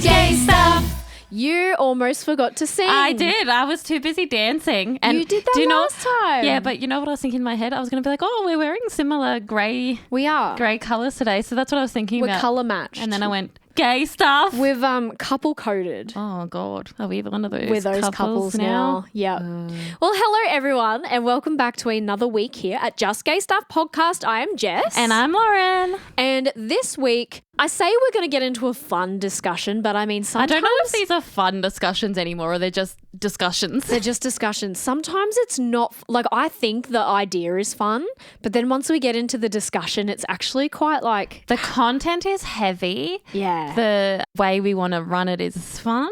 gay stuff. You almost forgot to sing. I did. I was too busy dancing. And you did that last time. Yeah, but you know what I was thinking in my head? I was going to be like, oh, we're wearing similar grey colours today. So that's what I was thinking We're about. colour matched. And then I went, gay stuff. We've couple coded. Oh, God. Are we one of those We're those couples now. Yeah. Well, hello, everyone, and welcome back to another week here at Just Gay Stuff Podcast. I am Jess. And I'm Lauren. And this week, I say we're going to get into a fun discussion, but I mean, sometimes... I don't know if these are fun discussions anymore or they're just discussions. They're just discussions. Sometimes it's not... Like, I think the idea is fun, but then once we get into the discussion, it's actually quite like... The content is heavy. Yeah. The way we want to run it is fun?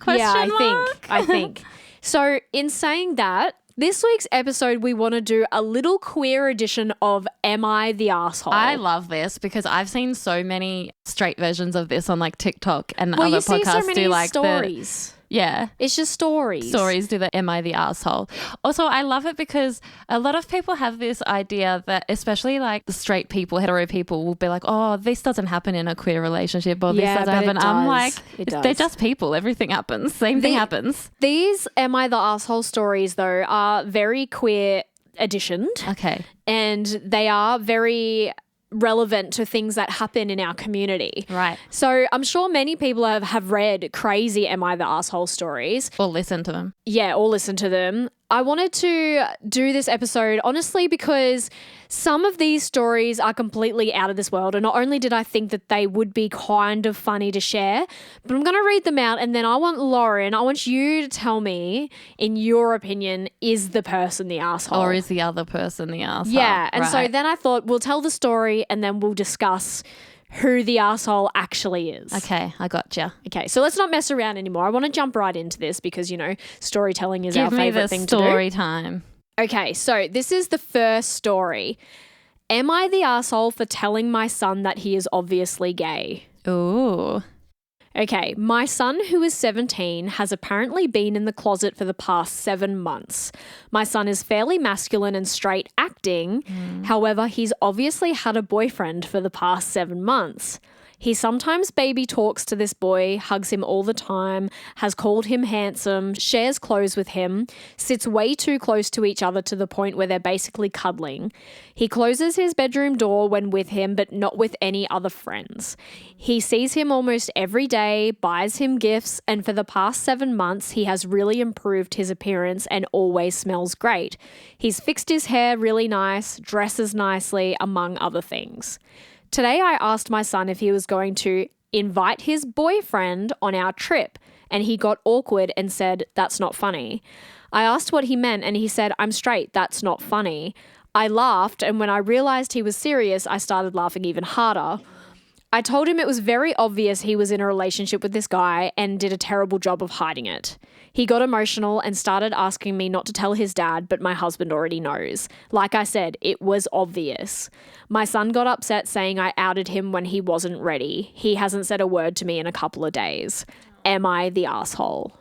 I think. So in saying that, this week's episode, we want to do a little queer edition of Am I the Asshole? I love this because I've seen so many straight versions of this on like TikTok and other you podcasts see so many do like stories. Yeah. It's just stories. Stories do the Am I the Asshole? Also, I love it because a lot of people have this idea that especially like the straight people, hetero people will be like, oh, this doesn't happen in a queer relationship or this doesn't happen. I'm like, they're just people. Everything happens. Same thing happens. These Am I the Asshole stories though are very queer editioned. Okay. And they are very relevant to things that happen in our community. Right. So I'm sure many people have read crazy Am I the Asshole stories. Or listen to them. Yeah, or listen to them. I wanted to do this episode honestly because some of these stories are completely out of this world, and not only did I think that they would be kind of funny to share, but I'm going to read them out and then I want you to tell me, in your opinion, is the person the asshole? Or is the other person the asshole? Yeah, and so then I thought we'll tell the story and then we'll discuss who the asshole actually is. Okay, I gotcha. Okay, so let's not mess around anymore. I want to jump right into this because, you know, storytelling is our favorite thing to do. Give me the story time. Okay, so this is the first story. Am I the asshole for telling my son that he is obviously gay? Ooh. Okay, my son, who is 17, has apparently been in the closet for the past 7 months. My son is fairly masculine and straight acting. However, he's obviously had a boyfriend for the past 7 months. He sometimes baby talks to this boy, hugs him all the time, has called him handsome, shares clothes with him, sits way too close to each other to the point where they're basically cuddling. He closes his bedroom door when with him, but not with any other friends. He sees him almost every day, buys him gifts, and for the past 7 months, he has really improved his appearance and always smells great. He's fixed his hair really nice, dresses nicely, among other things. Today, I asked my son if he was going to invite his boyfriend on our trip, and he got awkward and said, "That's not funny." I asked what he meant, and he said, "I'm straight, that's not funny." I laughed, and when I realized he was serious, I started laughing even harder. I told him it was very obvious he was in a relationship with this guy and did a terrible job of hiding it. He got emotional and started asking me not to tell his dad, but my husband already knows. Like I said, it was obvious. My son got upset saying I outed him when he wasn't ready. He hasn't said a word to me in a couple of days. Am I the asshole?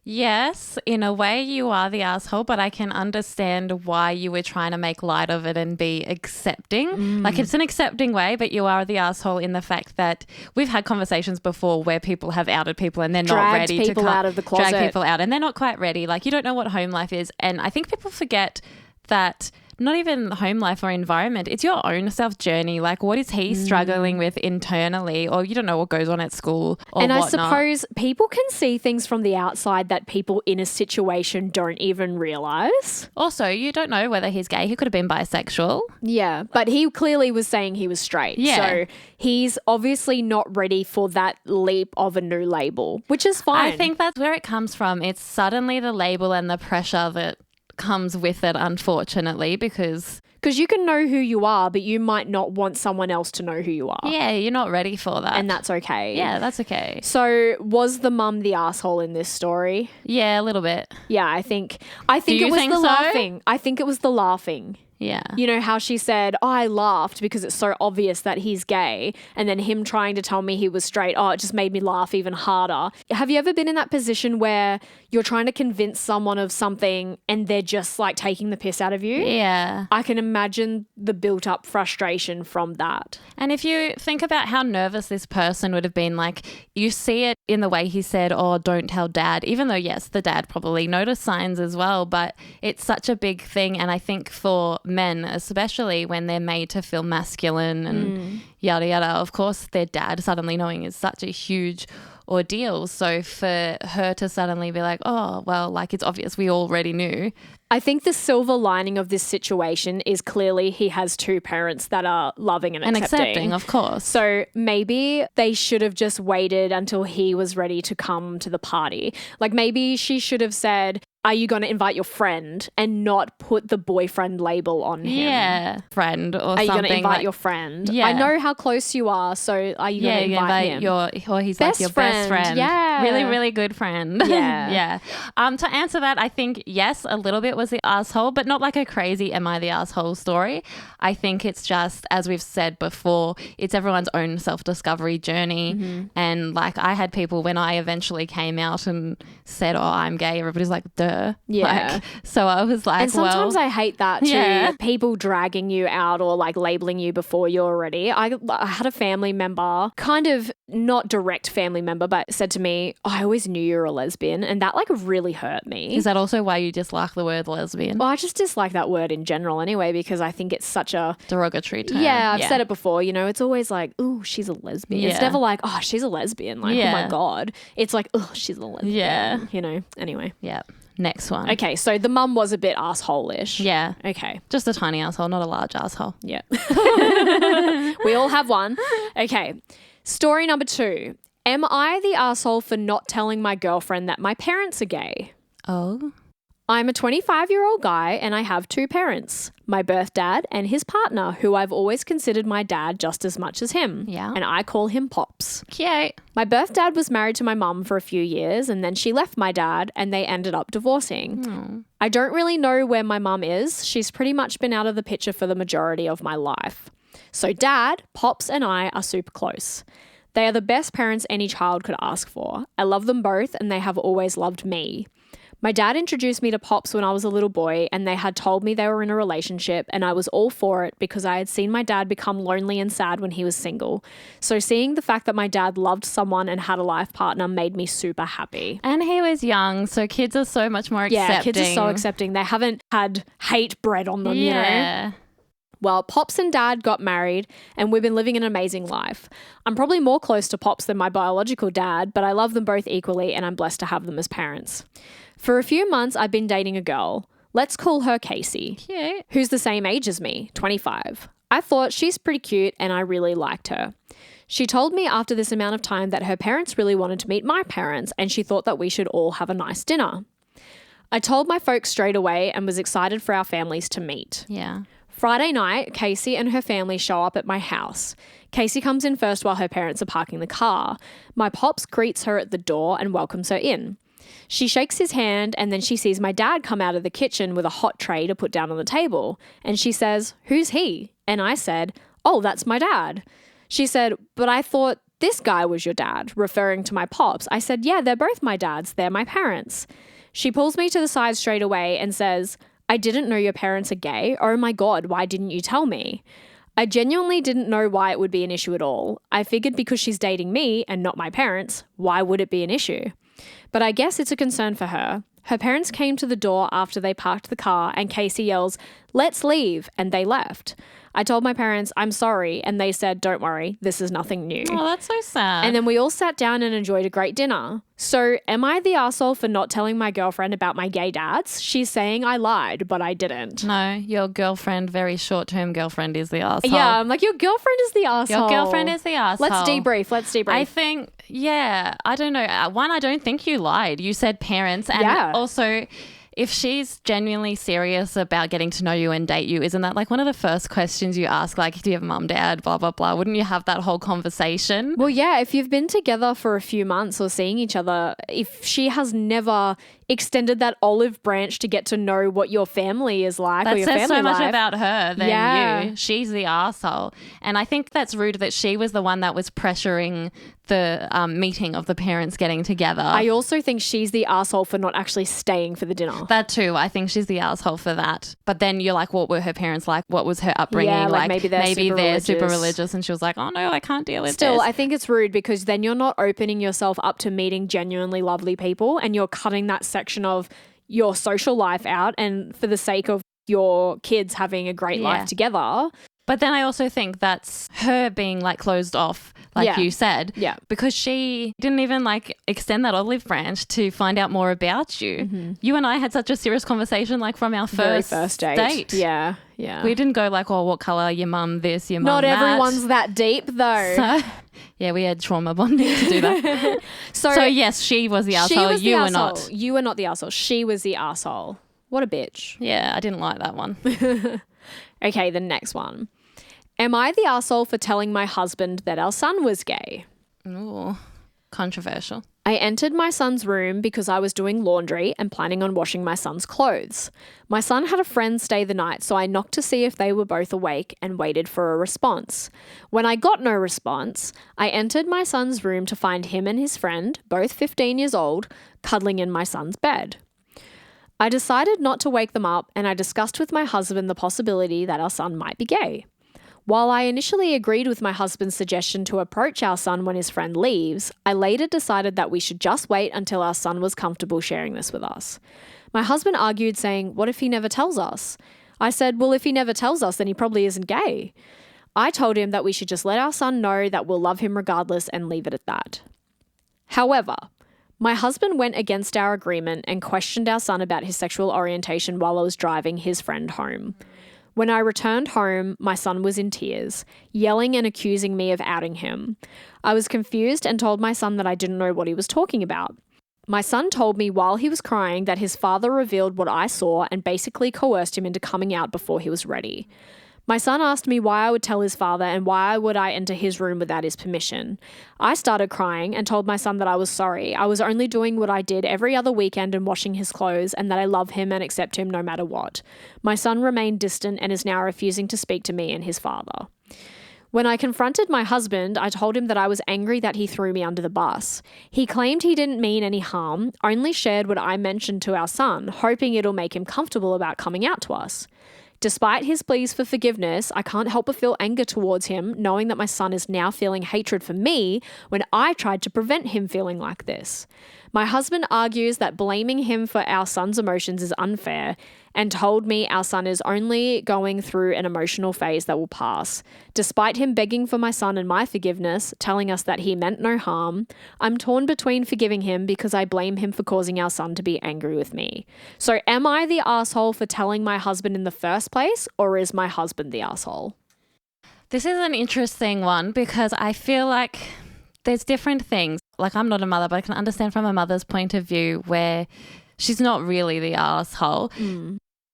Yes, in a way you are the asshole, but I can understand why you were trying to make light of it and be accepting. Like it's an accepting way, but you are the asshole in the fact that we've had conversations before where people have outed people and they're not ready to people out of the closet. drag people out and they're not quite ready. Like you don't know what home life is. And I think people forget that not even home life or environment, it's your own self journey. Like what is he struggling with internally, or you don't know what goes on at school or and whatnot. I suppose people can see things from the outside that people in a situation don't even realise. Also, you don't know whether he's gay. He could have been bisexual. Yeah, but he clearly was saying he was straight. Yeah. So he's obviously not ready for that leap of a new label, which is fine. I think that's where it comes from. It's suddenly the label and the pressure that comes with it, unfortunately, because you can know who you are, but you might not want someone else to know who you are. yeah, you're not ready for that. And that's okay. Yeah, that's okay. So was the mum the asshole in this story? Yeah, a little bit. Yeah, I think Do it you was think the so? laughing. I think it was the laughing. Yeah. You know how she said, oh, I laughed because it's so obvious that he's gay. And then him trying to tell me he was straight, oh, it just made me laugh even harder. Have you ever been in that position where you're trying to convince someone of something and they're just like taking the piss out of you? Yeah. I can imagine the built up frustration from that. And if you think about how nervous this person would have been, like you see it in the way he said, oh, don't tell dad, even though, yes, the dad probably noticed signs as well, but it's such a big thing. And I think for men, especially when they're made to feel masculine and yada, yada, of course, their dad suddenly knowing is such a huge ordeal. So for her to suddenly be like, oh, well, like it's obvious we already knew. I think the silver lining of this situation is clearly he has two parents that are loving and accepting. Of course. So maybe they should have just waited until he was ready to come to the party. Like maybe she should have said, are you going to invite your friend, and not put the boyfriend label on him? Yeah. Friend or something. Are you going to invite like, your friend? Yeah. I know how close you are, so are you going to invite him? Or he's Best like your friend. best friend. Yeah. Really, really good friend. Yeah. Yeah. To answer that, I think, yes, a little bit was the asshole, but not like a crazy am I the asshole story. I think it's just, as we've said before, it's everyone's own self-discovery journey. Mm-hmm. And like I had people when I eventually came out and said, oh, I'm gay, everybody's like, duh. Yeah. Like, so I was like, and sometimes I hate that too. Yeah. People dragging you out or like labeling you before you're ready. I had a family member, kind of not direct family member, but said to me, oh, I always knew you were a lesbian. And that like really hurt me. Is that also why you dislike the word lesbian? Well, I just dislike that word in general anyway, because I think it's such a derogatory term. Yeah, I've said it before. You know, it's always like, ooh, she's a lesbian. It's Yeah. never like, oh, she's a lesbian. Like, oh my God. It's like, oh, she's a lesbian. Yeah. You know, anyway. Yeah. Next one. Okay, so the mum was a bit asshole-ish. Yeah. Okay. Just a tiny asshole, not a large asshole. Yeah. We all have one. Okay. Story number 2. Am I the asshole for not telling my girlfriend that my parents are gay? Oh. I'm a 25-year-old guy and I have 2 parents, my birth dad and his partner, who I've always considered my dad just as much as him. Yeah. And I call him Pops. Cute. My birth dad was married to my mum for a few years and then she left my dad and they ended up divorcing. I don't really know where my mum is. She's pretty much been out of the picture for the majority of my life. So Dad, Pops and I are super close. They are the best parents any child could ask for. I love them both and they have always loved me. My dad introduced me to Pops when I was a little boy and they had told me they were in a relationship and I was all for it because I had seen my dad become lonely and sad when he was single. So seeing the fact that my dad loved someone and had a life partner made me super happy. And he was young, so kids are so much more accepting. Yeah, kids are so accepting. They haven't had hate bred on them, you know? Well, Pops and Dad got married and we've been living an amazing life. I'm probably more close to Pops than my biological dad, but I love them both equally and I'm blessed to have them as parents. For a few months, I've been dating a girl. Let's call her Casey. Cute. Who's the same age as me, 25. I thought she's pretty cute and I really liked her. She told me after this amount of time that her parents really wanted to meet my parents and she thought that we should all have a nice dinner. I told my folks straight away and was excited for our families to meet. Yeah. Friday night, Casey and her family show up at my house. Casey comes in first while her parents are parking the car. My Pops greets her at the door and welcomes her in. She shakes his hand and then she sees my dad come out of the kitchen with a hot tray to put down on the table. And she says, "Who's he?" And I said, "Oh, that's my dad." She said, "But I thought this guy was your dad," referring to my Pops. I said, "Yeah, they're both my dads. They're my parents." She pulls me to the side straight away and says, "I didn't know your parents are gay. Oh my God, why didn't you tell me?" I genuinely didn't know why it would be an issue at all. I figured because she's dating me and not my parents, why would it be an issue? But I guess it's a concern for her. Her parents came to the door after they parked the car and Casey yells, "Let's leave," and they left. I told my parents, "I'm sorry," and they said, "Don't worry, this is nothing new." Oh, that's so sad. And then we all sat down and enjoyed a great dinner. So am I the arsehole for not telling my girlfriend about my gay dads? She's saying I lied, but I didn't. No, your girlfriend, very short-term girlfriend, is the arsehole. Yeah, I'm like, your girlfriend is the arsehole. Your girlfriend is the arsehole. Let's debrief. I think, yeah, I don't know. One, I don't think you lied. You said parents. And also, if she's genuinely serious about getting to know you and date you, isn't that like one of the first questions you ask? Like, do you have mum, dad, blah, blah, blah? Wouldn't you have that whole conversation? Well, yeah, if you've been together for a few months or seeing each other, if she has never extended that olive branch to get to know what your family is like or That your says family so much life. about her than Yeah. you. She's the arsehole. And I think that's rude that she was the one that was pressuring the meeting of the parents getting together. I also think she's the asshole for not actually staying for the dinner. That too. I think she's the asshole for that. But then you're like, what were her parents like? What was her upbringing? Yeah, like maybe they're super super religious. religious. And she was like, oh no, I can't deal with Still, this. I think it's rude because then you're not opening yourself up to meeting genuinely lovely people and you're cutting that section of your social life out and for the sake of your kids having a great Yeah. life together. But then I also think that's her being like closed off, like Yeah. you said. Yeah. Because she didn't even like extend that olive branch to find out more about you. You and I had such a serious conversation like from our Very first, first date. Yeah. Yeah. We didn't go like, oh, what colour, your mum this, your mum Not that. everyone's that deep though. So, yeah, we had trauma bonding to do that. So, So yes, she was the she asshole. was the You were arsehole. not. You were not the asshole. She was the asshole. What a bitch. Yeah, I didn't like that one. Okay, the next one. Am I the asshole for telling my husband that our son was gay? Ooh, controversial. I entered my son's room because I was doing laundry and planning on washing my son's clothes. My son had a friend stay the night, so I knocked to see if they were both awake and waited for a response. When I got no response, I entered my son's room to find him and his friend, both 15 years old, cuddling in my son's bed. I decided not to wake them up and I discussed with my husband the possibility that our son might be gay. While I initially agreed with my husband's suggestion to approach our son when his friend leaves, I later decided that we should just wait until our son was comfortable sharing this with us. My husband argued, saying, "What if he never tells us?" I said, "Well, if he never tells us, then he probably isn't gay." I told him that we should just let our son know that we'll love him regardless and leave it at that. However, my husband went against our agreement and questioned our son about his sexual orientation while I was driving his friend home. When I returned home, my son was in tears, yelling and accusing me of outing him. I was confused and told my son that I didn't know what he was talking about. My son told me while he was crying that his father revealed what I saw and basically coerced him into coming out before he was ready. My son asked me why I would tell his father and why would I enter his room without his permission. I started crying and told my son that I was sorry. I was only doing what I did every other weekend and washing his clothes and that I love him and accept him no matter what. My son remained distant and is now refusing to speak to me and his father. When I confronted my husband, I told him that I was angry that he threw me under the bus. He claimed he didn't mean any harm, only shared what I mentioned to our son, hoping it'll make him comfortable about coming out to us. Despite his pleas for forgiveness, I can't help but feel anger towards him, knowing that my son is now feeling hatred for me when I tried to prevent him feeling like this. My husband argues that blaming him for our son's emotions is unfair and told me our son is only going through an emotional phase that will pass. Despite him begging for my son and my forgiveness, telling us that he meant no harm, I'm torn between forgiving him because I blame him for causing our son to be angry with me. So am I the asshole for telling my husband in the first place, or is my husband the asshole? This is an interesting one because I feel like there's different things. Like, I'm not a mother, but I can understand from a mother's point of view where she's not really the asshole.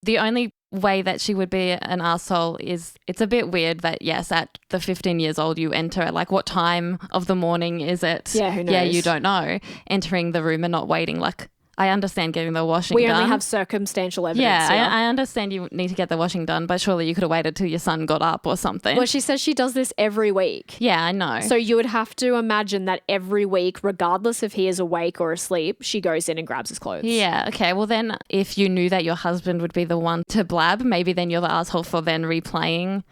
The only way that she would be an asshole is it's a bit weird that, yes, at the 15 years old you enter, like what time of the morning is it? Yeah, who knows? Yeah, you don't know. Entering the room and not waiting. Like, I understand getting the washing We done. only have circumstantial evidence. Yeah, here. I understand you need to get the washing done, but surely you could have waited till your son got up or something. Well, she says she does this every week. Yeah, I know. So you would have to imagine that every week, regardless if he is awake or asleep, she goes in and grabs his clothes. Yeah, okay. Well, then if you knew that your husband would be the one to blab, maybe then you're the asshole for then replaying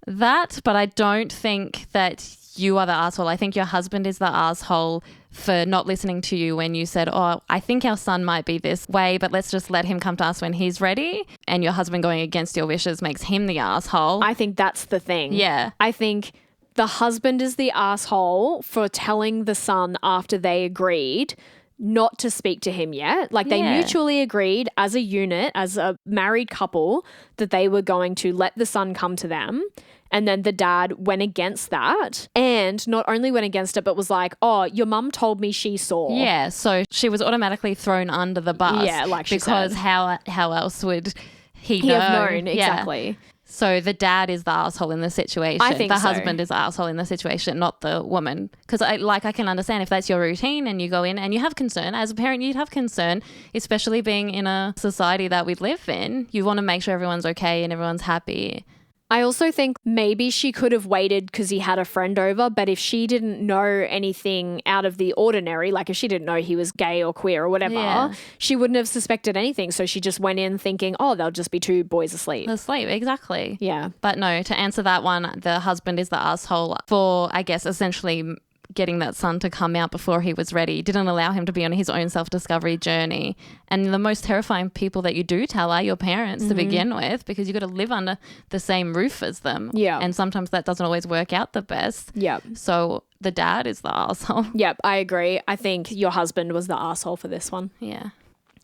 that. But I don't think that you are the asshole. I think your husband is the asshole for not listening to you when you said, oh, I think our son might be this way, but let's just let him come to us when he's ready. And your husband going against your wishes makes him the asshole. I think that's the thing. Yeah. I think the husband is the asshole for telling the son after they agreed not to speak to him yet. Like, they Yeah. mutually agreed as a unit, as a married couple, that they were going to let the son come to them. And then the dad went against that, and not only went against it, but was like, oh, your mum told me she saw. Yeah, so she was automatically thrown under the bus. Yeah, like she because said. how else would he He know? have known, Yeah. exactly. So the dad is the asshole in the situation. I think the so. husband is the asshole in the situation, not the woman. Because I can understand if that's your routine and you go in and you have concern. As a parent, you'd have concern, especially being in a society that we live in. You want to make sure everyone's okay and everyone's happy. I also think maybe she could have waited because he had a friend over, but if she didn't know anything out of the ordinary, like if she didn't know he was gay or queer or whatever, she wouldn't have suspected anything. So she just went in thinking, oh, they'll just be two boys asleep. Asleep, exactly. Yeah. But no, to answer that one, the husband is the asshole for, I guess, essentially getting that son to come out before he was ready, didn't allow him to be on his own self-discovery journey. And the most terrifying people that you do tell are your parents to begin with, because you've got to live under the same roof as them. Yeah. And sometimes that doesn't always work out the best. Yep. So the dad is the asshole. Yep, I agree. I think your husband was the asshole for this one. Yeah.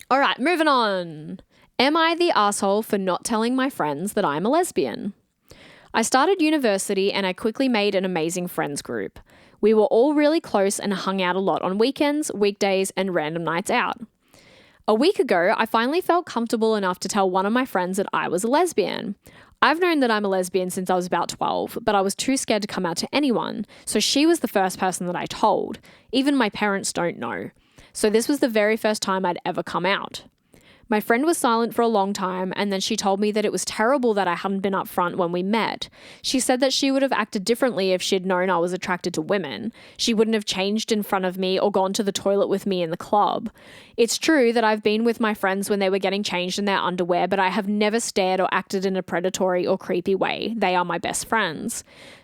All right, moving on. Am I the asshole for not telling my friends that I'm a lesbian? I started university and I quickly made an amazing friends group. We were all really close and hung out a lot on weekends, weekdays, and random nights out. A week ago, I finally felt comfortable enough to tell one of my friends that I was a lesbian. I've known that I'm a lesbian since I was about 12, but I was too scared to come out to anyone, so she was the first person that I told. Even my parents don't know. So this was the very first time I'd ever come out. My friend was silent for a long time, and then she told me that it was terrible that I hadn't been upfront when we met. She said that she would have acted differently if she'd known I was attracted to women. She wouldn't have changed in front of me or gone to the toilet with me in the club. It's true that I've been with my friends when they were getting changed in their underwear, but I have never stared or acted in a predatory or creepy way. They are my best friends.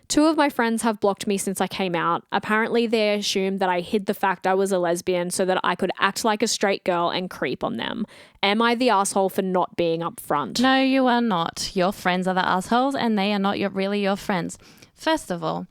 2 of my friends have blocked me since I came out. Apparently, they assumed that I hid the fact I was a lesbian so that I could act like a straight girl and creep on them. Am I the asshole for not being upfront? No, you are not. Your friends are the assholes and they are not really your friends. First of all,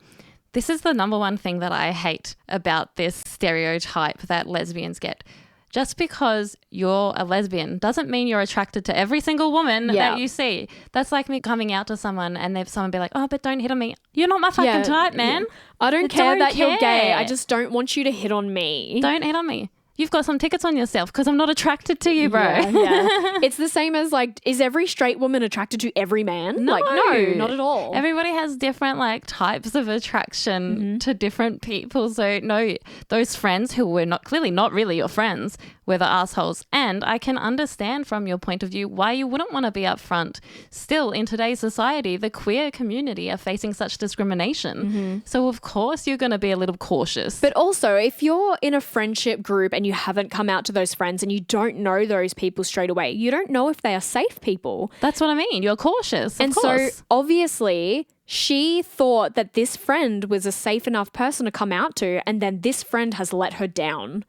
this is the number one thing that I hate about this stereotype that lesbians get. Just because you're a lesbian doesn't mean you're attracted to every single woman that you see. That's like me coming out to someone and then someone be like, oh, but don't hit on me. You're not my fucking type, man. Yeah. I don't care that you're gay. I just don't want you to hit on me. Don't hit on me. You've got some tickets on yourself because I'm not attracted to you, bro. Yeah. It's the same as like, is every straight woman attracted to every man? No. Like, no, not at all. Everybody has different like types of attraction to different people. So no, those friends who were clearly not really your friends were the assholes. And I can understand from your point of view why you wouldn't want to be upfront. Still, in today's society, the queer community are facing such discrimination. So of course you're going to be a little cautious. But also, if you're in a friendship group and you haven't come out to those friends and you don't know those people straight away, you don't know if they are safe people. That's what I mean. You're cautious. And so obviously she thought that this friend was a safe enough person to come out to, and then this friend has let her down.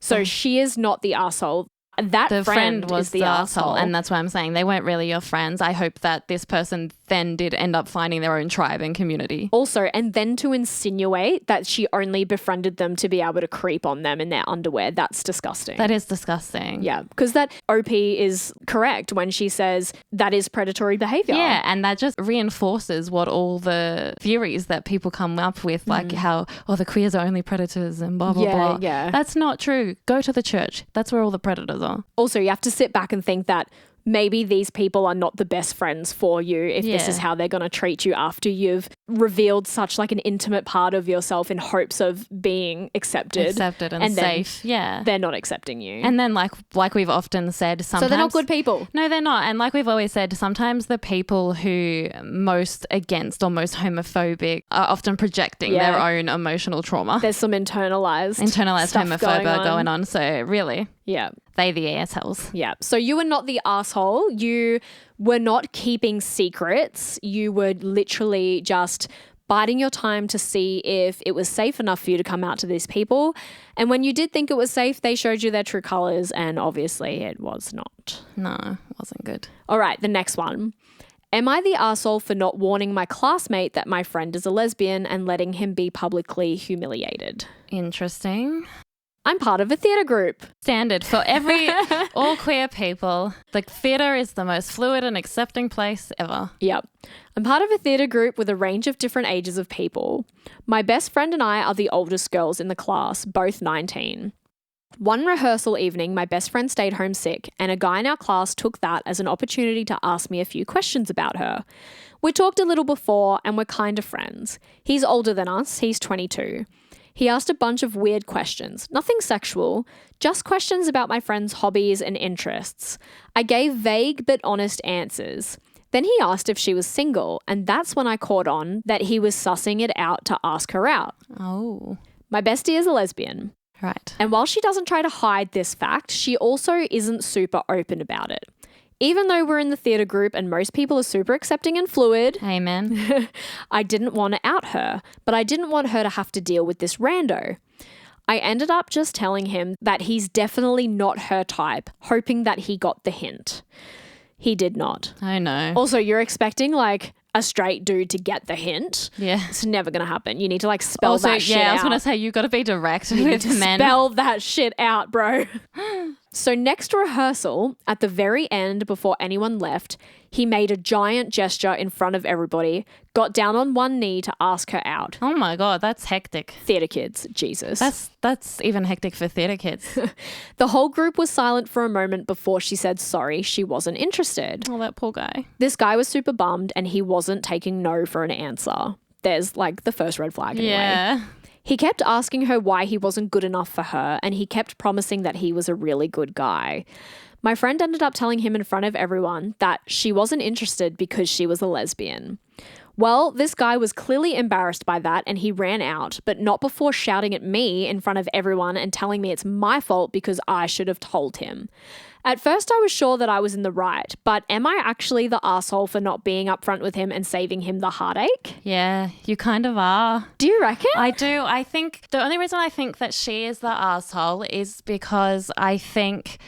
So she is not the asshole. That the friend was is the asshole, and that's why I'm saying they weren't really your friends. I hope that this person then did end up finding their own tribe and community. Also, and then to insinuate that she only befriended them to be able to creep on them in their underwear, that's disgusting. That is disgusting. Yeah, because that OP is correct when she says that is predatory behavior. Yeah, and that just reinforces what all the theories that people come up with, like how, the queers are only predators and blah, blah, blah. Yeah. That's not true. Go to the church. That's where all the predators are. Also, you have to sit back and think that maybe these people are not the best friends for you if this is how they're going to treat you after you've revealed such like an intimate part of yourself in hopes of being accepted and safe. Yeah. They're not accepting you. And then like we've often said, sometimes. So they're not good people. No, they're not. And like we've always said, sometimes the people who most against or most homophobic are often projecting their own emotional trauma. There's some internalized stuff homophobia going on. So really. Yeah. They the assholes. Yeah. So you were not the asshole. You were not keeping secrets. You were literally just biding your time to see if it was safe enough for you to come out to these people. And when you did think it was safe, they showed you their true colors, and obviously it was not. No, it wasn't good. All right, the next one. Am I the arsehole for not warning my classmate that my friend is a lesbian and letting him be publicly humiliated? Interesting. I'm part of a theatre group. Standard for all queer people. The theatre is the most fluid and accepting place ever. Yep. I'm part of a theatre group with a range of different ages of people. My best friend and I are the oldest girls in the class, both 19. One rehearsal evening, my best friend stayed home sick, and a guy in our class took that as an opportunity to ask me a few questions about her. We talked a little before and we're kind of friends. He's older than us, he's 22. He asked a bunch of weird questions, nothing sexual, just questions about my friend's hobbies and interests. I gave vague but honest answers. Then he asked if she was single, and that's when I caught on that he was sussing it out to ask her out. Oh. My bestie is a lesbian. Right. And while she doesn't try to hide this fact, she also isn't super open about it. Even though we're in the theatre group and most people are super accepting and fluid, Amen. I didn't want to out her, but I didn't want her to have to deal with this rando. I ended up just telling him that he's definitely not her type, hoping that he got the hint. He did not. I know. Also, you're expecting like a straight dude to get the hint. Yeah. It's never going to happen. You need to like spell Also, that shit out. yeah, I was going to say, you got to be direct with men. Spell that shit out, bro. So next rehearsal, at the very end before anyone left, he made a giant gesture in front of everybody, got down on one knee to ask her out. Oh my God, that's hectic. Theatre kids, Jesus. That's even hectic for theatre kids. The whole group was silent for a moment before she said sorry, she wasn't interested. Oh, that poor guy. This guy was super bummed and he wasn't taking no for an answer. There's like the first red flag anyway. Yeah. He kept asking her why he wasn't good enough for her, and he kept promising that he was a really good guy. My friend ended up telling him in front of everyone that she wasn't interested because she was a lesbian. Well, this guy was clearly embarrassed by that and he ran out, but not before shouting at me in front of everyone and telling me it's my fault because I should have told him. At first, I was sure that I was in the right, but am I actually the asshole for not being upfront with him and saving him the heartache? Yeah, you kind of are. Do you reckon? I do. I think the only reason I think that she is the asshole is because I think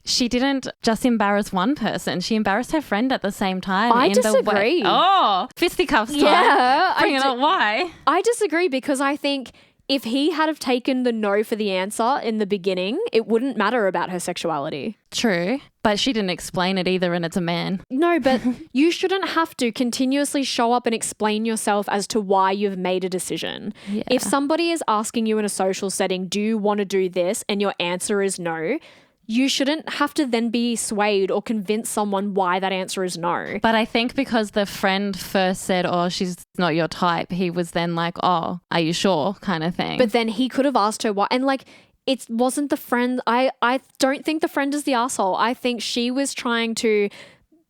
she didn't just embarrass one person. She embarrassed her friend at the same time. I disagree. Oh, fisticuffs time. Yeah. Bring it on. Why? I disagree because I think if he had have taken the no for the answer in the beginning, it wouldn't matter about her sexuality. True. But she didn't explain it either, and it's a man. No, but you shouldn't have to continuously show up and explain yourself as to why you've made a decision. Yeah. If somebody is asking you in a social setting, do you want to do this? And your answer is no, you shouldn't have to then be swayed or convince someone why that answer is no. But I think because the friend first said, oh, she's not your type, he was then like, oh, are you sure, kind of thing. But then he could have asked her why. And like, it wasn't the friend. I don't think the friend is the asshole. I think she was trying to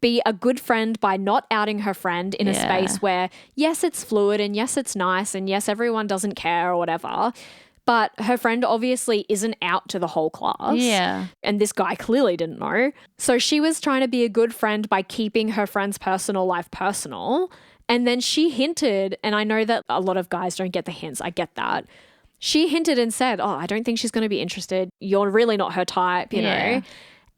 be a good friend by not outing her friend in a space where, yes, it's fluid and yes, it's nice and yes, everyone doesn't care or whatever. But her friend obviously isn't out to the whole class. Yeah. And this guy clearly didn't know. So she was trying to be a good friend by keeping her friend's personal life personal. And then she hinted, and I know that a lot of guys don't get the hints. I get that. She hinted and said, oh, I don't think she's going to be interested. You're really not her type, you know.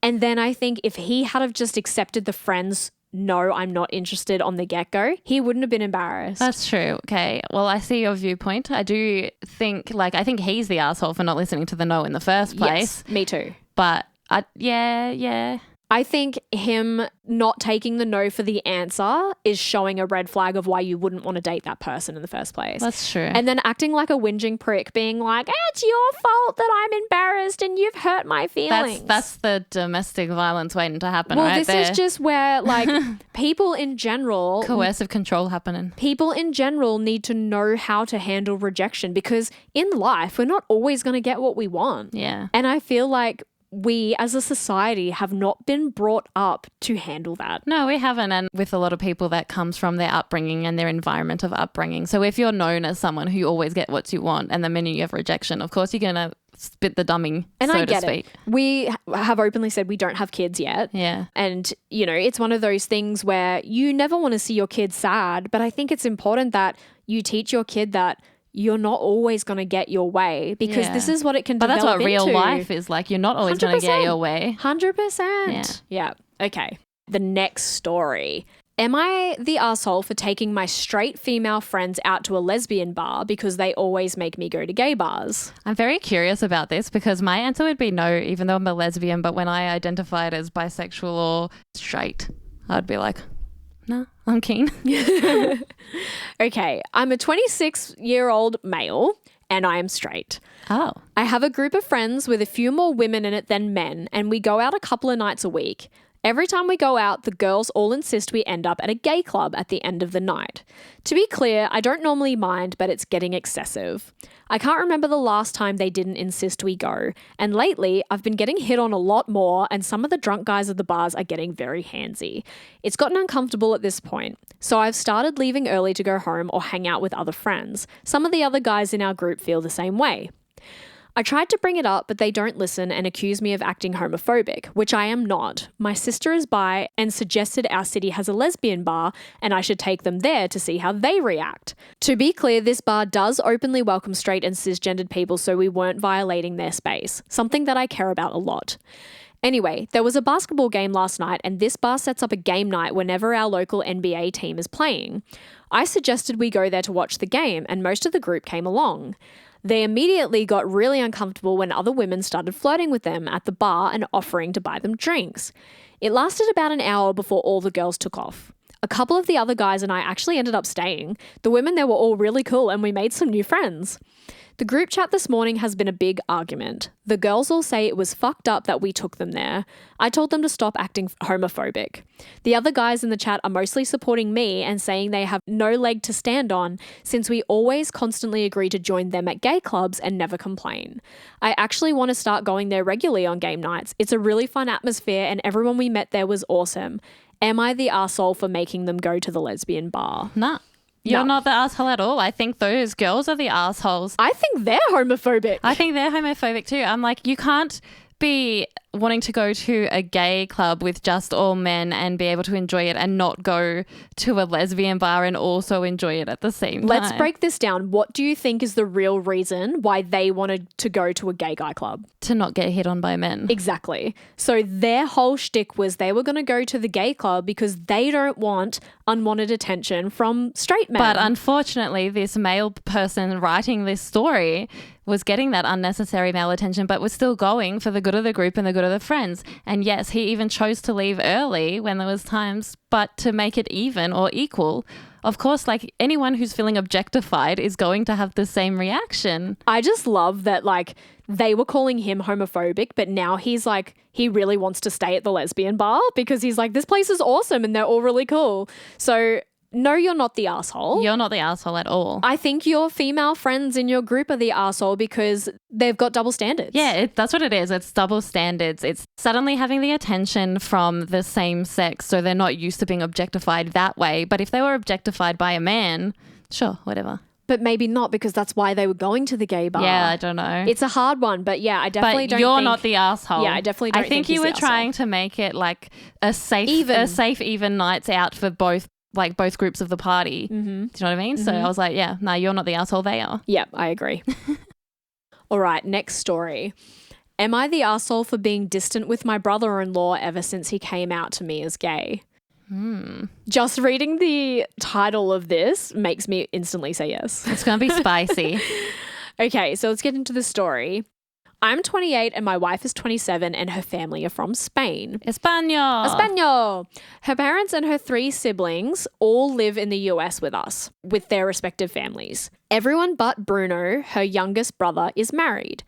And then I think if he had have just accepted the friend's no, I'm not interested on the get-go, he wouldn't have been embarrassed. That's true. Okay. Well, I see your viewpoint. I do think, I think he's the asshole for not listening to the no in the first place. Yes, me too. But yeah. I think him not taking the no for the answer is showing a red flag of why you wouldn't want to date that person in the first place. That's true. And then acting like a whinging prick, being like, it's your fault that I'm embarrassed and you've hurt my feelings. That's the domestic violence waiting to happen well, right this there. is just where like people in general Coercive control happening. People in general need to know how to handle rejection because in life, we're not always going to get what we want. Yeah. And I feel like we as a society have not been brought up to handle that. No, we haven't. And with a lot of people, that comes from their upbringing and their environment of upbringing. So if you're known as someone who always get what you want and the minute you have rejection, of course, you're going to spit the dumbing, and so I get to speak. it. We have openly said we don't have kids yet. Yeah. And, you know, it's one of those things where you never want to see your kid sad, but I think it's important that you teach your kid that you're not always going to get your way because this is what it can develop into. But that's what real life is like. You're not always going to get your way. 100%. Yeah. Okay. The next story. Am I the asshole for taking my straight female friends out to a lesbian bar because they always make me go to gay bars? I'm very curious about this because my answer would be no, even though I'm a lesbian. But when I identified as bisexual or straight, I'd be like, no, I'm keen. Okay, I'm a 26-year-old male and I am straight. Oh. I have a group of friends with a few more women in it than men, and we go out a couple of nights a week. Every time we go out, the girls all insist we end up at a gay club at the end of the night. To be clear, I don't normally mind, but it's getting excessive. I can't remember the last time they didn't insist we go, and lately I've been getting hit on a lot more, and some of the drunk guys at the bars are getting very handsy. It's gotten uncomfortable at this point, so I've started leaving early to go home or hang out with other friends. Some of the other guys in our group feel the same way. I tried to bring it up, but they don't listen and accuse me of acting homophobic, which I am not. My sister is bi and suggested our city has a lesbian bar and I should take them there to see how they react. To be clear, this bar does openly welcome straight and cisgendered people, so we weren't violating their space, something that I care about a lot. Anyway, there was a basketball game last night and this bar sets up a game night whenever our local NBA team is playing. I suggested we go there to watch the game and most of the group came along. They immediately got really uncomfortable when other women started flirting with them at the bar and offering to buy them drinks. It lasted about an hour before all the girls took off. A couple of the other guys and I actually ended up staying. The women there were all really cool and we made some new friends. The group chat this morning has been a big argument. The girls all say it was fucked up that we took them there. I told them to stop acting homophobic. The other guys in the chat are mostly supporting me and saying they have no leg to stand on since we always constantly agree to join them at gay clubs and never complain. I actually want to start going there regularly on game nights. It's a really fun atmosphere and everyone we met there was awesome. Am I the arsehole for making them go to the lesbian bar? Nah. You're not the asshole at all. I think those girls are the assholes. I think they're homophobic. I think they're homophobic too. I'm like, you can't be wanting to go to a gay club with just all men and be able to enjoy it and not go to a lesbian bar and also enjoy it at the same time. Let's break this down. What do you think is the real reason why they wanted to go to a gay guy club? To not get hit on by men. Exactly. So their whole shtick was they were going to go to the gay club because they don't want unwanted attention from straight men. But unfortunately, this male person writing this story was getting that unnecessary male attention, but was still going for the good of the group and the good of the friends. And yes, he even chose to leave early when there was times, but to make it even or equal. Of course, like anyone who's feeling objectified is going to have the same reaction. I just love that, like, they were calling him homophobic, but now he's like, he really wants to stay at the lesbian bar because he's like, this place is awesome and they're all really cool. So no, you're not the asshole. You're not the asshole at all. I think your female friends in your group are the asshole because they've got double standards. Yeah, that's what it is. It's double standards. It's suddenly having the attention from the same sex, so they're not used to being objectified that way. But if they were objectified by a man, sure, whatever. But maybe not because that's why they were going to the gay bar. Yeah, I don't know. It's a hard one, but yeah, I definitely don't you're think... not the asshole. Yeah, I definitely don't think you were he's the trying to make it like a safe, even nights out for both groups of the party. Mm-hmm. Do you know what I mean? Mm-hmm. So I was like, yeah, no, you're not the asshole, they are. Yep, I agree. All right, next story. Am I the asshole for being distant with my brother-in-law ever since he came out to me as gay? Just reading the title of this makes me instantly say yes. It's going to be spicy. Okay, so let's get into the story. I'm 28 and my wife is 27 and her family are from Spain. Español. Her parents and her 3 siblings all live in the US with us, with their respective families. Everyone but Bruno, her youngest brother, is married.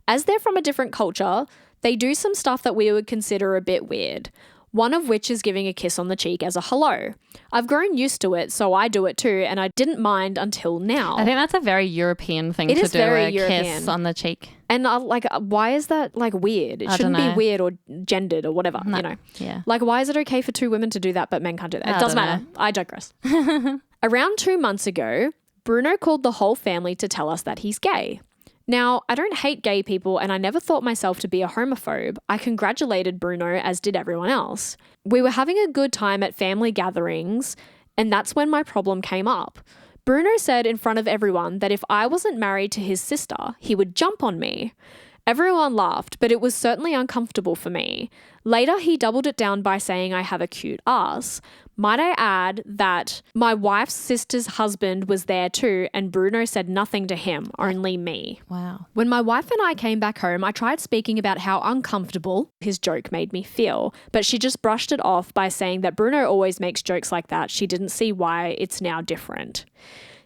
As they're from a different culture, they do some stuff that we would consider a bit weird. One of which is giving a kiss on the cheek as a hello. I've grown used to it, so I do it too, and I didn't mind until now. I think that's a very European thing to do, a kiss on the cheek. And why is that weird? It shouldn't be weird or gendered or whatever, you know. Yeah. Why is it okay for 2 women to do that but men can't do that? It doesn't matter. I digress. Around 2 months ago, Bruno called the whole family to tell us that he's gay. Now, I don't hate gay people and I never thought myself to be a homophobe. I congratulated Bruno, as did everyone else. We were having a good time at family gatherings, and that's when my problem came up. Bruno said in front of everyone that if I wasn't married to his sister, he would jump on me. Everyone laughed, but it was certainly uncomfortable for me. Later, he doubled it down by saying I have a cute ass. Might I add that my wife's sister's husband was there too, and Bruno said nothing to him, only me. Wow. When my wife and I came back home, I tried speaking about how uncomfortable his joke made me feel, but she just brushed it off by saying that Bruno always makes jokes like that. She didn't see why it's now different.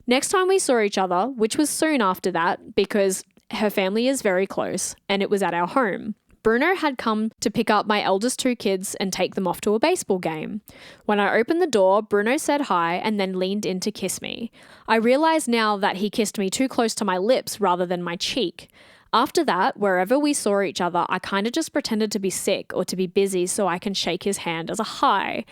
Next time we saw each other, which was soon after that because her family is very close and it was at our home, Bruno had come to pick up my eldest 2 kids and take them off to a baseball game. When I opened the door, Bruno said hi and then leaned in to kiss me. I realize now that he kissed me too close to my lips rather than my cheek. After that, wherever we saw each other, I kind of just pretended to be sick or to be busy so I can shake his hand as a hi.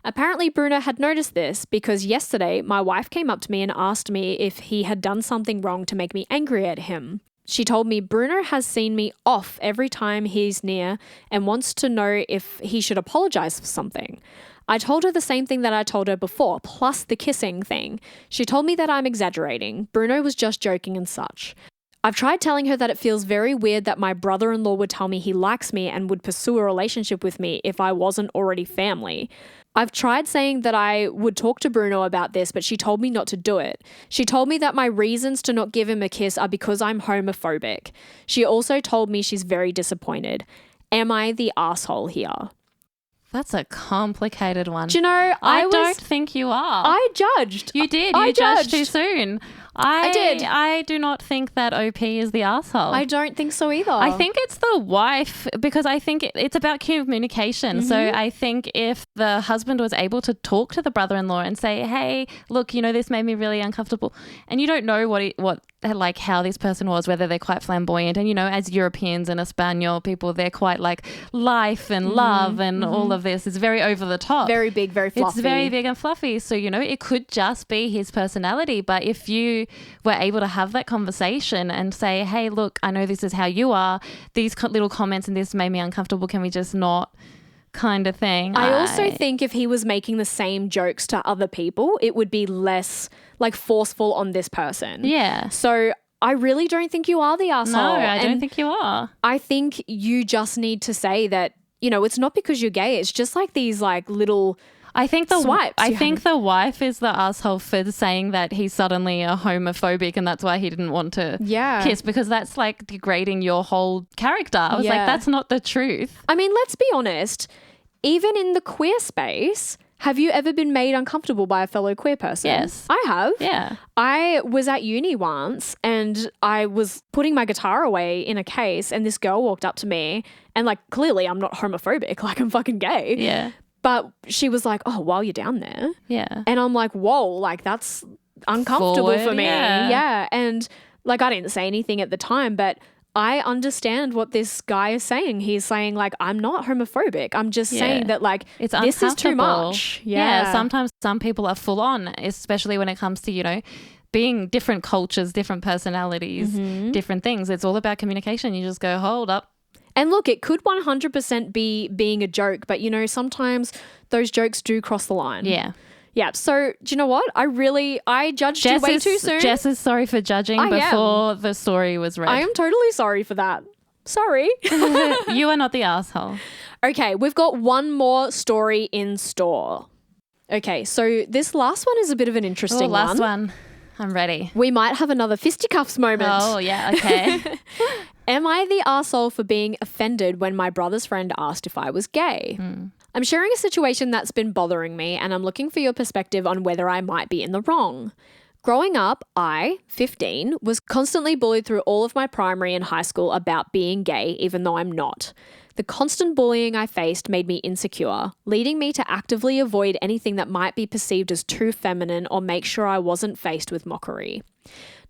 Apparently, Bruno had noticed this because yesterday my wife came up to me and asked me if he had done something wrong to make me angry at him. She told me Bruno has seen me off every time he's near and wants to know if he should apologize for something. I told her the same thing that I told her before, plus the kissing thing. She told me that I'm exaggerating. Bruno was just joking and such. I've tried telling her that it feels very weird that my brother-in-law would tell me he likes me and would pursue a relationship with me if I wasn't already family. I've tried saying that I would talk to Bruno about this, but she told me not to do it. She told me that my reasons to not give him a kiss are because I'm homophobic. She also told me she's very disappointed. Am I the asshole here? That's a complicated one. Do you know, I don't think you are. I judged. You did. I You judged too judged. soon. I did. I do not think that OP is the asshole. I don't think so either. I think it's the wife because I think it's about communication. So I think if the husband was able to talk to the brother-in-law and say, hey, look, this made me really uncomfortable. And you don't know like how this person was, whether they're quite flamboyant. And, as Europeans and Espanol people, they're quite like life and love and all of this is very over the top. Very big, very fluffy. It's very big and fluffy. So, it could just be his personality. But if you were able to have that conversation and say, hey, look, I know this is how you are. These little comments and this made me uncomfortable. Can we just not kind of thing? I also think if he was making the same jokes to other people, it would be less like forceful on this person. Yeah. So I really don't think you are the asshole. No, I don't think you are. I think you just need to say that, it's not because you're gay. It's just like these like little I think the swipes. I think the wife is the asshole for saying that he's suddenly a homophobic and that's why he didn't want to kiss, because that's like degrading your whole character. I was like, that's not the truth. I mean, let's be honest. Even in the queer space, have you ever been made uncomfortable by a fellow queer person? Yes. I have. Yeah. I was at uni once and I was putting my guitar away in a case and this girl walked up to me and like, clearly I'm not homophobic, like I'm fucking gay. Yeah. But she was like, oh, while you're down there. Yeah. And I'm like, whoa, like that's uncomfortable for me. Yeah. And like, I didn't say anything at the time, but I understand what this guy is saying. He's saying like, I'm not homophobic. I'm just saying that like, it's this is too uncomfortable. much. Yeah. Sometimes some people are full on, especially when it comes to, being different cultures, different personalities, different things. It's all about communication. You just go, hold up. And look, it could 100% be being a joke, but sometimes those jokes do cross the line. Yeah. Yeah. So do you know what? I judged you way too soon. Jess is sorry for judging before the story was read. I am totally sorry for that. Sorry. You are not the asshole. Okay. We've got one more story in store. Okay. So this last one is a bit of an interesting last one. I'm ready. We might have another fisticuffs moment. Oh, yeah. Okay. Am I the arsehole for being offended when my brother's friend asked if I was gay? I'm sharing a situation that's been bothering me and I'm looking for your perspective on whether I might be in the wrong. Growing up, I, 15, was constantly bullied through all of my primary and high school about being gay, even though I'm not. The constant bullying I faced made me insecure, leading me to actively avoid anything that might be perceived as too feminine or make sure I wasn't faced with mockery.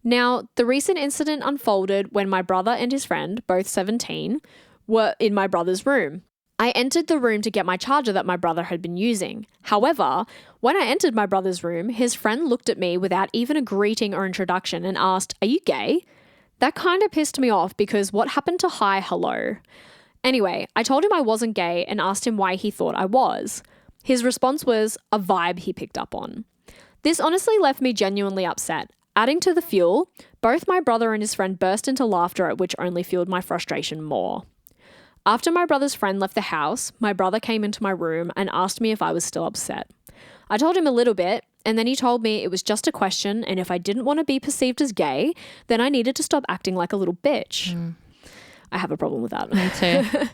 Now, the recent incident unfolded when my brother and his friend, both 17, were in my brother's room. I entered the room to get my charger that my brother had been using. However, when I entered my brother's room, his friend looked at me without even a greeting or introduction and asked, "Are you gay?" That kind of pissed me off because what happened to hi, hello? Anyway, I told him I wasn't gay and asked him why he thought I was. His response was a vibe he picked up on. This honestly left me genuinely upset. Adding to the fuel, both my brother and his friend burst into laughter at which only fueled my frustration more. After my brother's friend left the house, my brother came into my room and asked me if I was still upset. I told him a little bit, and then he told me it was just a question and if I didn't want to be perceived as gay, then I needed to stop acting like a little bitch. I have a problem with that. Me too.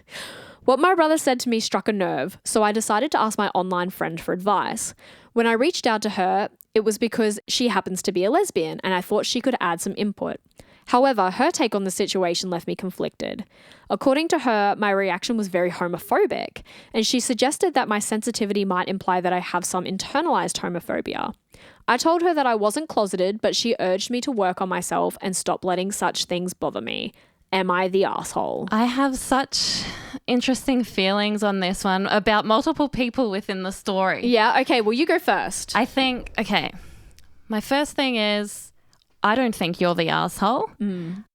What my brother said to me struck a nerve, so I decided to ask my online friend for advice. When I reached out to her, it was because she happens to be a lesbian and I thought she could add some input. However, her take on the situation left me conflicted. According to her, my reaction was very homophobic, and she suggested that my sensitivity might imply that I have some internalized homophobia. I told her that I wasn't closeted, but she urged me to work on myself and stop letting such things bother me. Am I the asshole? I have such interesting feelings on this one about multiple people within the story. Yeah, okay, well, you go first. I think, okay, my first thing is I don't think you're the asshole.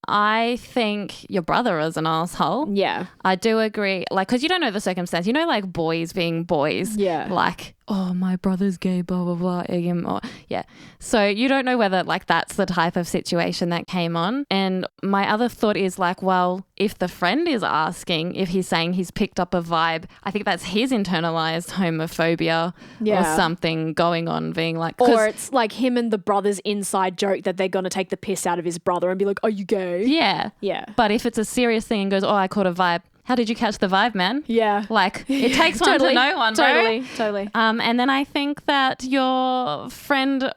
I think your brother is an asshole. Yeah. I do agree. Like, because you don't know the circumstance. You know, like boys being boys. Yeah. Like, oh, my brother's gay, blah, blah, blah. Yeah. So you don't know whether like that's the type of situation that came on. And my other thought is like, well, if the friend is asking, if he's saying he's picked up a vibe, I think that's his internalized homophobia or something going on, being like, or it's like him and the brother's inside joke that they're going to take the piss out of his brother and be like, are you gay? Yeah. Yeah. But if it's a serious thing and goes, oh, I caught a vibe. How did you catch the vibe, man? Yeah. Like, it takes one to know one, bro. Totally. And then I think that your friend,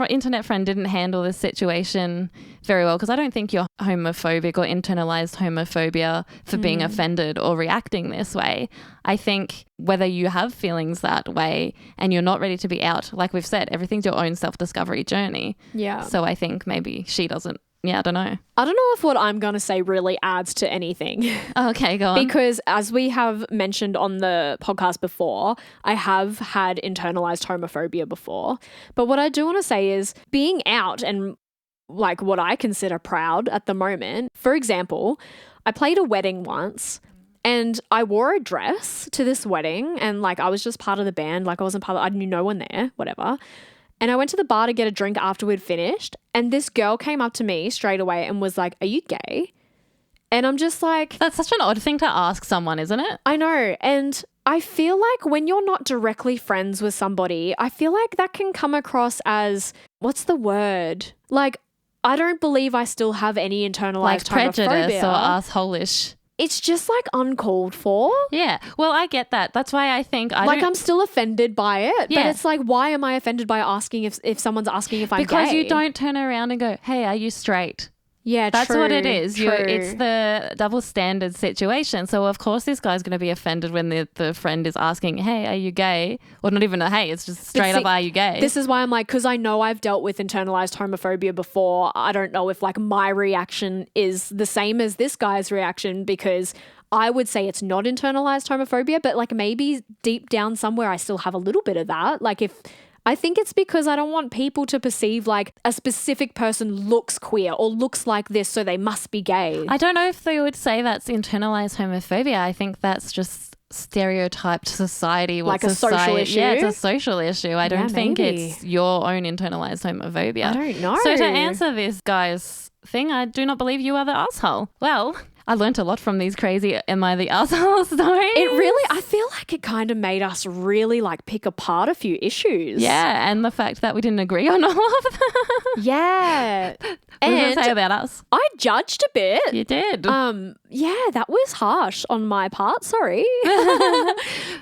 internet friend, didn't handle this situation very well, because I don't think you're homophobic or internalized homophobia for being offended or reacting this way. I think whether you have feelings that way and you're not ready to be out, like we've said, everything's your own self-discovery journey. Yeah. So I think maybe she doesn't. Yeah, I don't know. I don't know if what I'm going to say really adds to anything. Okay, go on. Because as we have mentioned on the podcast before, I have had internalized homophobia before. But what I do want to say is being out and like what I consider proud at the moment. For example, I played a wedding once and I wore a dress to this wedding and like I was just part of the band. Like I wasn't part of, I knew no one there, whatever. And I went to the bar to get a drink after we'd finished. And this girl came up to me straight away and was like, are you gay? And I'm just like... That's such an odd thing to ask someone, isn't it? I know. And I feel like when you're not directly friends with somebody, I feel like that can come across as, what's the word? Like, I don't believe I still have any internalized like prejudice homophobia. or asshole-ish. It's just like uncalled for. Yeah. Well, I get that. That's why I think I'm still offended by it. Yeah. But it's like, why am I offended by asking if someone's asking if I'm because gay? you don't turn around and go, hey, are you straight? Yeah, That's true, what it is. true. It's the double standard situation. So, of course, this guy's going to be offended when the friend is asking, hey, are you gay? Or not even a hey, it's just straight up, are you gay? This is why I'm like, because I know I've dealt with internalized homophobia before. I don't know if like my reaction is the same as this guy's reaction, because I would say it's not internalized homophobia, but like maybe deep down somewhere I still have a little bit of that. Like I think it's because I don't want people to perceive like a specific person looks queer or looks like this, so they must be gay. I don't know if they would say that's internalized homophobia. I think that's just stereotyped society. Like a social issue? Yeah, it's a social issue. I don't think maybe. it's your own internalized homophobia. I don't know. So to answer this guy's thing, I do not believe you are the asshole. Well, I learnt a lot from these crazy Am I the Asshole stories. It really, I feel like it kind of made us really like pick apart a few issues. Yeah, and the fact that we didn't agree on all of them. Yeah. What does it say about us? I judged a bit. You did. Yeah, that was harsh on my part. Sorry.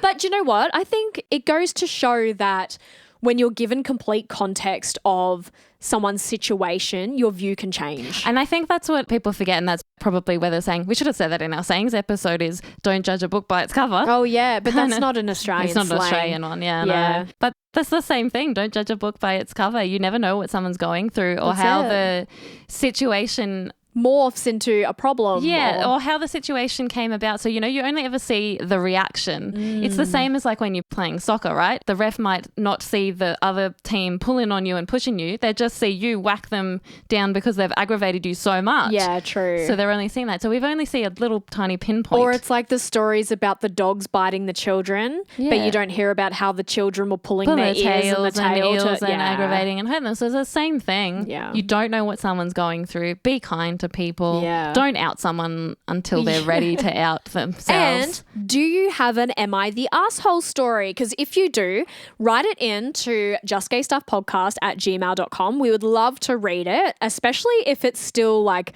But you know what? I think it goes to show that when you're given complete context of someone's situation, your view can change. And I think that's what people forget, and that's probably where they're saying, we should have said that in our sayings episode, is don't judge a book by its cover. Oh yeah, but that's not an Australian It's not slang. an Australian one, yeah. Yeah. No. But that's the same thing. Don't judge a book by its cover. You never know what someone's going through or That's how it. the situation Morphs into a problem. Yeah, or how the situation came about. So, you know, you only ever see the reaction. It's the same as like when you're playing soccer, right? The ref might not see the other team pulling on you and pushing you. They just see you whack them down because they've aggravated you so much. Yeah, true. So they're only seeing that. So we've only seen a little tiny pinpoint. Or it's like the stories about the dogs biting the children, but Yeah. you don't hear about how the children were pulling Pull their their ears and the tails and tail eels to and aggravating and hurting them. So it's the same thing. Yeah. You don't know what someone's going through. Be kind to people. Yeah. Don't out someone until they're ready to out themselves. And do you have an Am I the Asshole story? Because if you do, write it in to justgaystuffpodcast@gmail.com. We would love to read it, especially if it's still like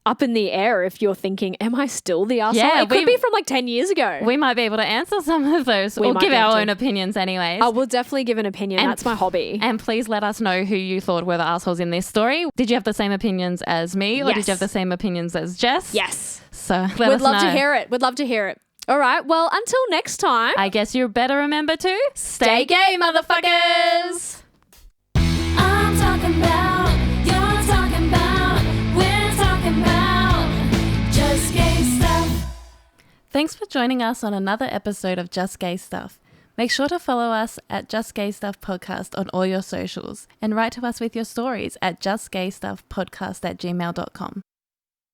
up in the air if you're thinking, am I still the arsehole? Yeah, it could be from like 10 years ago. We might be able to answer some of those or might give be able our to. own opinions anyways. I will definitely give an opinion. That's my hobby. And please let us know who you thought were the assholes in this story. Did you have the same opinions as me or did you have the same opinions as Jess? Yes. So let us We'd know. love to hear it. We'd love to hear it. All right. Well, until next time. I guess you better remember to Stay gay, motherfuckers. I'm talking about, you're talking about, we're talking about just gay stuff. Thanks for joining us on another episode of Just Gay Stuff. Make sure to follow us at Just Gay Stuff Podcast on all your socials and write to us with your stories at justgaystuffpodcast@gmail.com.